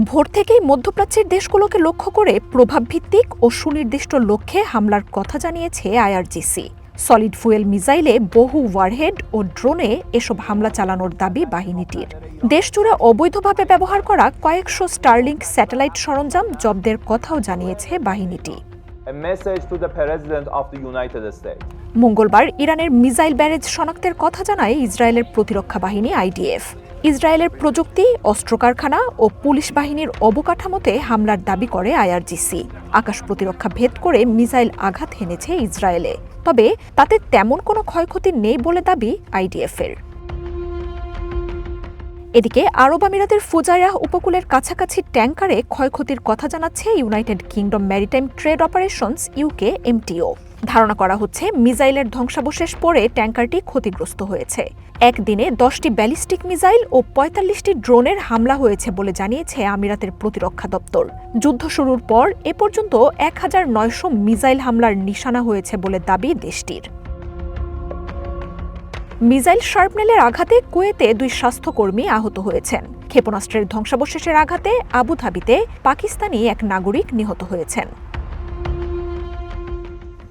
ভোর থেকেই মধ্যপ্রাচ্যের দেশগুলোকে লক্ষ্য করে প্রভাবভিত্তিক ও সুনির্দিষ্ট লক্ষ্যে হামলার কথা জানিয়েছে আইআরজিসি। সলিড ফুয়েল মিসাইলে বহু ওয়ারহেড ও ড্রোনে এসব হামলা চালানোর দাবি বাহিনীটির। দেশজুড়ে অবৈধভাবে ব্যবহার করা কয়েকশো স্টারলিংক স্যাটেলাইট সরঞ্জাম জব্দের কথাও জানিয়েছে বাহিনীটি। মঙ্গলবার ইরানের মিসাইল ব্যারেজ শনাক্তের কথা জানায় ইসরায়েলের প্রতিরক্ষা বাহিনী আইডিএফ। ইসরায়েলের প্রযুক্তি, অস্ত্র কারখানা ও পুলিশ বাহিনীর অবকাঠামোতে হামলার দাবি করে আইআরজিসি। আকাশ প্রতিরক্ষা ভেদ করে মিসাইল আঘাত হেনেছে ইসরায়েলে, তবে তাতে তেমন কোনো ক্ষয়ক্ষতি নেই বলে দাবি আইডিএফের। এদিকে আরব আমিরাতের ফুজাইরাহ উপকূলের কাছাকাছি ট্যাঙ্কারে ক্ষয়ক্ষতির কথা জানাচ্ছে United kingdom maritime trade operations UK MTO. ধারণা করা হচ্ছে মিসাইলের ধ্বংসাবশেষ পড়ে ট্যাঙ্কারটি ক্ষতিগ্রস্ত হয়েছে। একদিনে 10টি ব্যালিস্টিক মিসাইল ও 45টি ড্রোনের হামলা হয়েছে বলে জানিয়েছে আমিরাতের প্রতিরক্ষা দপ্তর। যুদ্ধ শুরুর পর এ পর্যন্ত 1900 মিসাইল হামলার নিশানা হয়েছে বলে দাবি দেশটির। মিসাইল শার্পনেলের আঘাতে কুয়েতে 2 স্বাস্থ্যকর্মী আহত হয়েছেন। ক্ষেপণাস্ত্রের ধ্বংসাবশেষের আঘাতে আবুধাবিতে পাকিস্তানি এক নাগরিক নিহত হয়েছেন।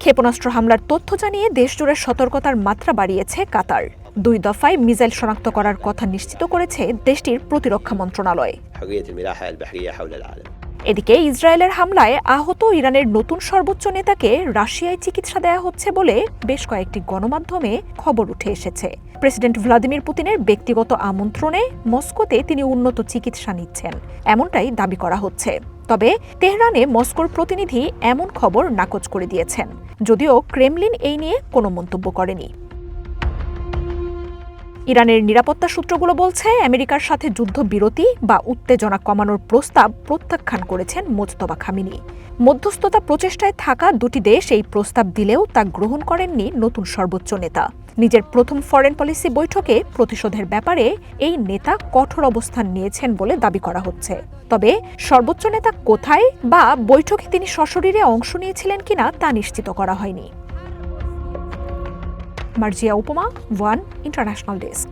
ক্ষেপণাস্ত্র হামলার তথ্য জানিয়ে দেশজুড়ে সতর্কতার মাত্রা বাড়িয়েছে কাতার। 2 দফায় মিসাইল শনাক্ত করার কথা নিশ্চিত করেছে দেশটির প্রতিরক্ষা মন্ত্রণালয়। এদিকে ইসরায়েলের হামলায় আহত ইরানের নতুন সর্বোচ্চ নেতাকে রাশিয়ায় চিকিৎসা দেয়া হচ্ছে বলে বেশ কয়েকটি গণমাধ্যমে খবর উঠে এসেছে। প্রেসিডেন্ট ভ্লাদিমির পুতিনের ব্যক্তিগত আমন্ত্রণে মস্কোতে তিনি উন্নত চিকিৎসা নিচ্ছেন, এমনটাই দাবি করা হচ্ছে। তবে তেহরানে মস্কোর প্রতিনিধি এমন খবর নাকচ করে দিয়েছেন, যদিও ক্রেমলিন এই নিয়ে কোনো মন্তব্য করেনি। ইরানের নিরাপত্তা সূত্রগুলো বলছে আমেরিকার সাথে যুদ্ধবিরতি বা উত্তেজনা কমানোর প্রস্তাব প্রত্যাখ্যান করেছেন মোজতবা খামেনি। মধ্যস্থতা প্রচেষ্টায় থাকা দুটি দেশ এই প্রস্তাব দিলেও তা গ্রহণ করেননি নতুন সর্বোচ্চ নেতা। নিজের প্রথম ফরেন পলিসি বৈঠকে প্রতিশোধের ব্যাপারে এই নেতা কঠোর অবস্থান নিয়েছেন বলে দাবি করা হচ্ছে। তবে সর্বোচ্চ নেতা কোথায় বা বৈঠকে তিনি সশরীরে অংশ নিয়েছিলেন কিনা তা নিশ্চিত করা হয়নি। মার্জিয়া উপমা, ওয়ান ইন্টারন্যাশনাল ডেস্ক।